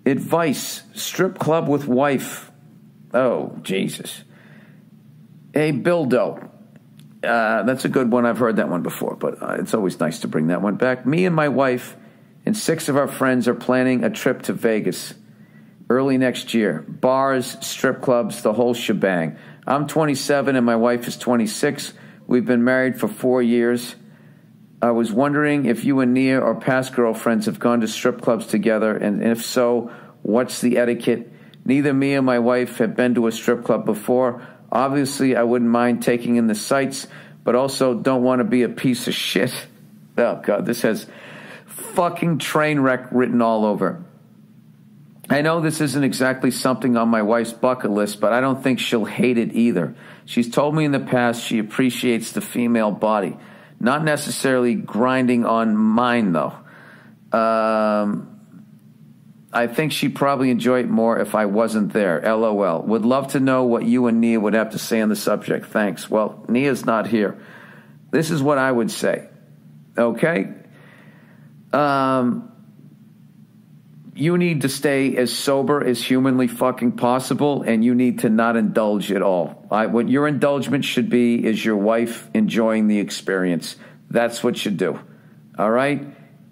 Advice, strip club with wife. Oh, Jesus. Hey, Bildo. That's a good one. I've heard that one before, but it's always nice to bring that one back. Me and my wife and 6 of our friends are planning a trip to Vegas early next year. Bars, strip clubs, the whole shebang. I'm 27 and my wife is 26. We've been married for 4 years. I was wondering if you and Nia or past girlfriends have gone to strip clubs together, and if so, what's the etiquette? Neither me or my wife have been to a strip club before. Obviously, I wouldn't mind taking in the sights, but also don't want to be a piece of shit. Oh, God, this has fucking train wreck written all over. I know this isn't exactly something on my wife's bucket list, but I don't think she'll hate it either. She's told me in the past she appreciates the female body. Not necessarily grinding on mine, though. I think she'd probably enjoy it more if I wasn't there. LOL. Would love to know what you and Nia would have to say on the subject. Thanks. Well, Nia's not here. This is what I would say. Okay? You need to stay as sober as humanly fucking possible, and you need to not indulge at all. What your indulgence should be is your wife enjoying the experience. That's what you do. All right?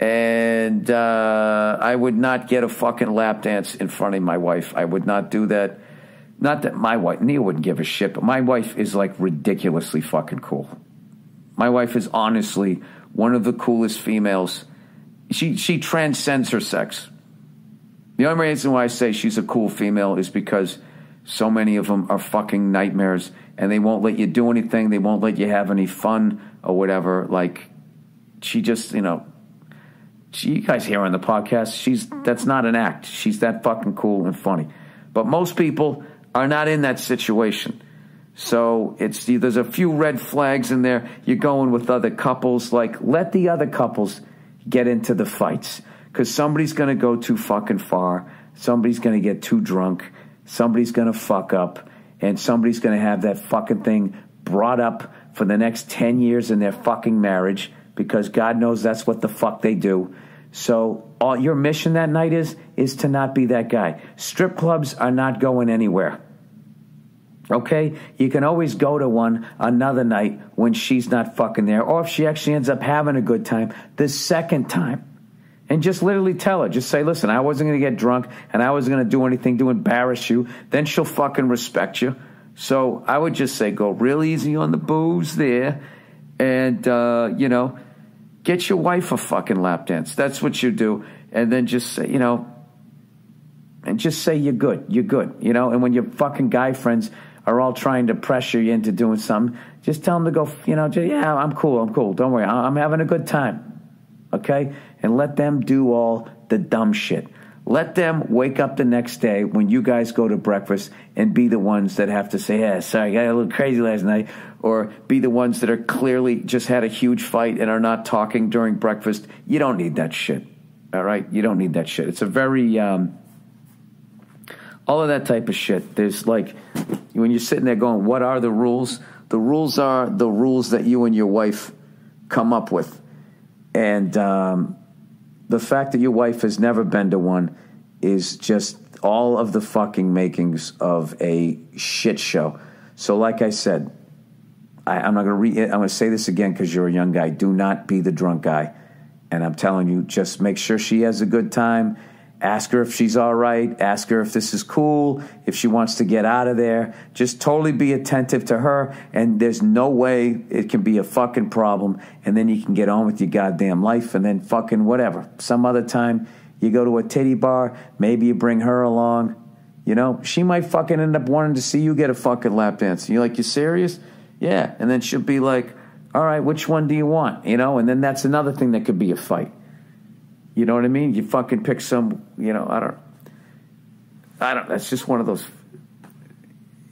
And I would not get a fucking lap dance in front of my wife. I would not do that. Not that my wife, Nia wouldn't give a shit, but my wife is like ridiculously fucking cool. My wife is honestly one of the coolest females. She transcends her sex. The only reason why I say she's a cool female is because so many of them are fucking nightmares, and they won't let you do anything. They won't let you have any fun or whatever. Like, she just, you guys hear on the podcast, that's not an act. She's that fucking cool and funny. But most people are not in that situation. So there's a few red flags in there. You're going with other couples. Like, let the other couples get into the fights. Because somebody's going to go too fucking far. Somebody's going to get too drunk. Somebody's going to fuck up. And somebody's going to have that fucking thing brought up for the next 10 years in their fucking marriage. Because God knows that's what the fuck they do. So all your mission that night is to not be that guy. Strip clubs are not going anywhere. Okay? You can always go to one another night when she's not fucking there. Or if she actually ends up having a good time the second time. And just literally tell her. Just say, listen, I wasn't going to get drunk and I wasn't going to do anything to embarrass you. Then she'll fucking respect you. So I would just say go real easy on the booze there. And, get your wife a fucking lap dance. That's what you do. And then just say, and just say you're good. You're good. And when your fucking guy friends are all trying to pressure you into doing something, just tell them to go, yeah, I'm cool. Don't worry. I'm having a good time. Okay? And let them do all the dumb shit. Let them wake up the next day when you guys go to breakfast and be the ones that have to say, yeah, sorry, I got a little crazy last night. Or be the ones that are clearly just had a huge fight and are not talking during breakfast. You don't need that shit. All right? You don't need that shit. It's a very, all of that type of shit. There's like, when you're sitting there going, what are the rules? The rules are the rules that you and your wife come up with. And the fact that your wife has never been to one is just all of the fucking makings of a shit show. So like I said, I'm not going to I'm going to say this again because you're a young guy. Do not be the drunk guy. And I'm telling you, just make sure she has a good time. Ask her if she's all right. Ask her if this is cool, if she wants to get out of there. Just totally be attentive to her, and there's no way it can be a fucking problem, and then you can get on with your goddamn life, and then fucking whatever. Some other time, you go to a titty bar, maybe you bring her along. She might fucking end up wanting to see you get a fucking lap dance. And you're like, you serious? Yeah. And then she'll be like, all right, which one do you want? And then that's another thing that could be a fight. You know what I mean? You fucking pick some, I don't, that's just one of those,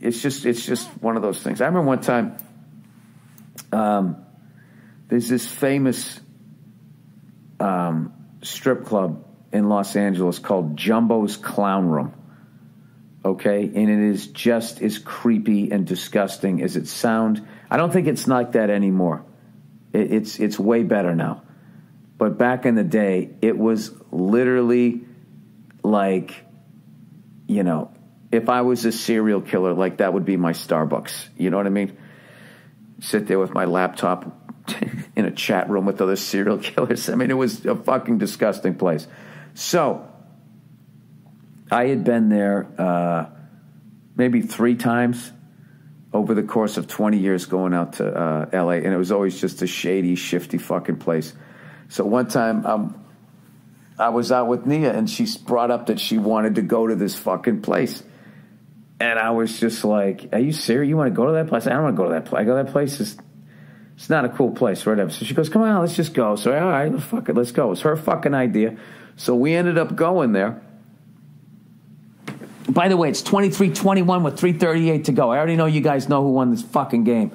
it's just one of those things. I remember one time, there's this famous strip club in Los Angeles called Jumbo's Clown Room. Okay? And it is just as creepy and disgusting as it sounds. I don't think it's like that anymore. It's way better now. But back in the day, it was literally like you know, if I was a serial killer, like that would be my Starbucks. You know what I mean? Sit there with my laptop in a chat room with other serial killers. I mean, it was a fucking disgusting place. So I had been there maybe 3 times over the course of 20 years going out to L.A., and it was always just a shady, shifty fucking place. So one time I was out with Nia, and she brought up that she wanted to go to this fucking place. And I was just like, are you serious? You want to go to that place? I don't want to go to that place. I go, that place it's not a cool place or whatever. So she goes, come on, let's just go. So, all right, fuck it, let's go. It was her fucking idea. So we ended up going there. By the way, it's 23-21 with 3:38 to go. I already know you guys know who won this fucking game.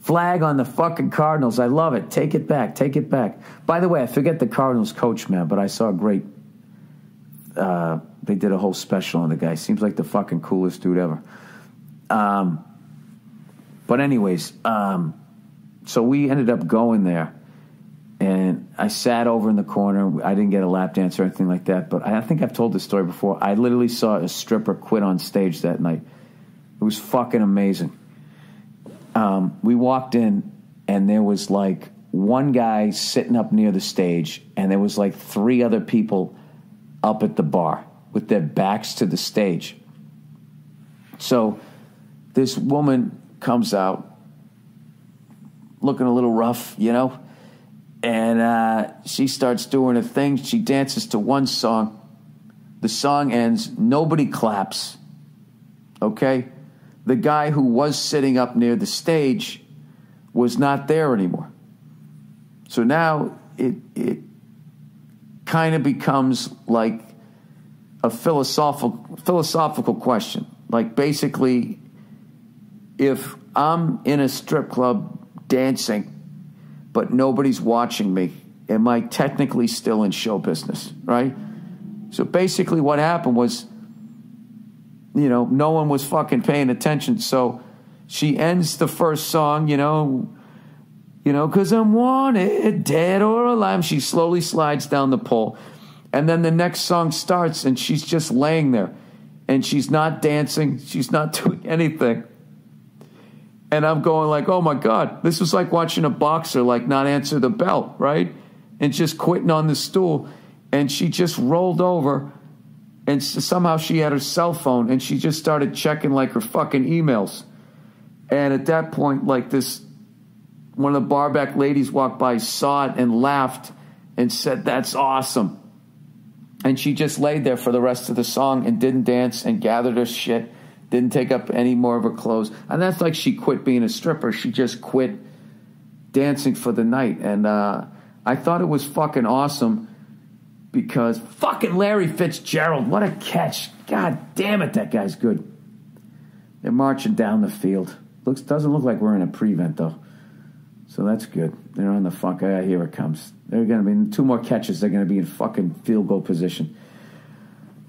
Flag on the fucking Cardinals. I love it. Take it back. Take it back. By the way, I forget the Cardinals coach, man, but I saw a great... they did a whole special on the guy. Seems like the fucking coolest dude ever. But anyways, so we ended up going there. And I sat over in the corner. I didn't get a lap dance or anything like that. But I think I've told this story before. I literally saw a stripper quit on stage that night. It was fucking amazing. We walked in, and there was like one guy sitting up near the stage, and there was like 3 other people up at the bar with their backs to the stage. So this woman comes out looking a little rough, you know, and she starts doing a thing. She dances to one song. The song ends. Nobody claps. Okay? The guy who was sitting up near the stage was not there anymore. So now it kind of becomes like a philosophical question. Like basically, if I'm in a strip club dancing, but nobody's watching me, am I technically still in show business, right? So basically what happened was, you know, no one was fucking paying attention. So she ends the first song, you know, 'cause I'm wanted, dead or alive. She slowly slides down the pole. And then the next song starts, and she's just laying there. And she's not dancing. She's not doing anything. And I'm going like, oh, my God. This was like watching a boxer, like, not answer the bell, right? And just quitting on the stool. And she just rolled over. And somehow she had her cell phone. And she just started checking, like, her fucking emails. And at that point, like, one of the barback ladies walked by, saw it, and laughed and said, that's awesome. And she just laid there for the rest of the song and didn't dance and gathered her shit, didn't take up any more of her clothes. And that's like she quit being a stripper. She just quit dancing for the night. And I thought it was fucking awesome because fucking Larry Fitzgerald, what a catch. God damn it, that guy's good. They're marching down the field. Doesn't look like we're in a prevent, though. So that's good. They're on the fuck. Here it comes. They're going to be 2 more catches. They're going to be in fucking field goal position.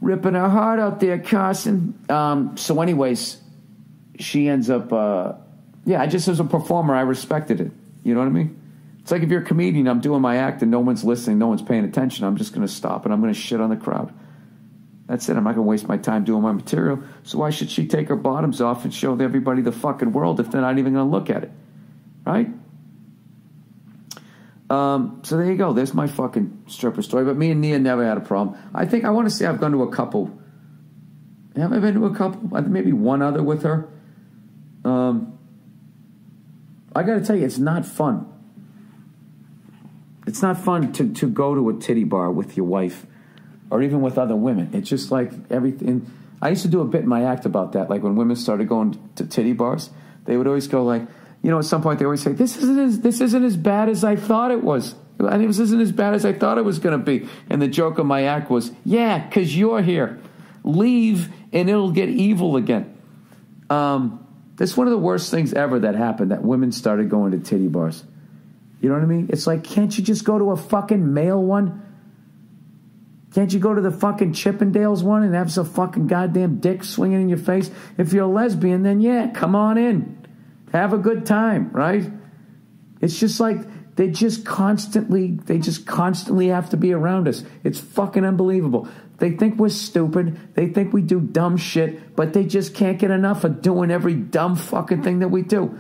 Ripping her heart out there, Carson. So anyways, she ends up, I just as a performer, I respected it. You know what I mean? It's like if you're a comedian, I'm doing my act and no one's listening, no one's paying attention. I'm just going to stop and I'm going to shit on the crowd. That's it. I'm not going to waste my time doing my material. So why should she take her bottoms off and show everybody the fucking world if they're not even going to look at it? Right? So there you go. There's my fucking stripper story. But me and Nia never had a problem. I want to say I've gone to a couple. Have I been to a couple? Maybe one other with her. I got to tell you, it's not fun. It's not fun to go to a titty bar with your wife or even with other women. It's just like everything. I used to do a bit in my act about that. Like when women started going to titty bars, they would always go like, you know, at some point they always say, this isn't as bad as I thought it was. And this isn't as bad as I thought it was going to be. And the joke of my act was, yeah, because you're here. Leave and it'll get evil again. That's one of the worst things ever that happened, that women started going to titty bars. You know what I mean? It's like, can't you just go to a fucking male one? Can't you go to the fucking Chippendales one and have some fucking goddamn dick swinging in your face? If you're a lesbian, then yeah, come on in. Have a good time, right? It's just like they just constantly have to be around us. It's fucking unbelievable. They think we're stupid. They think we do dumb shit, but they just can't get enough of doing every dumb fucking thing that we do.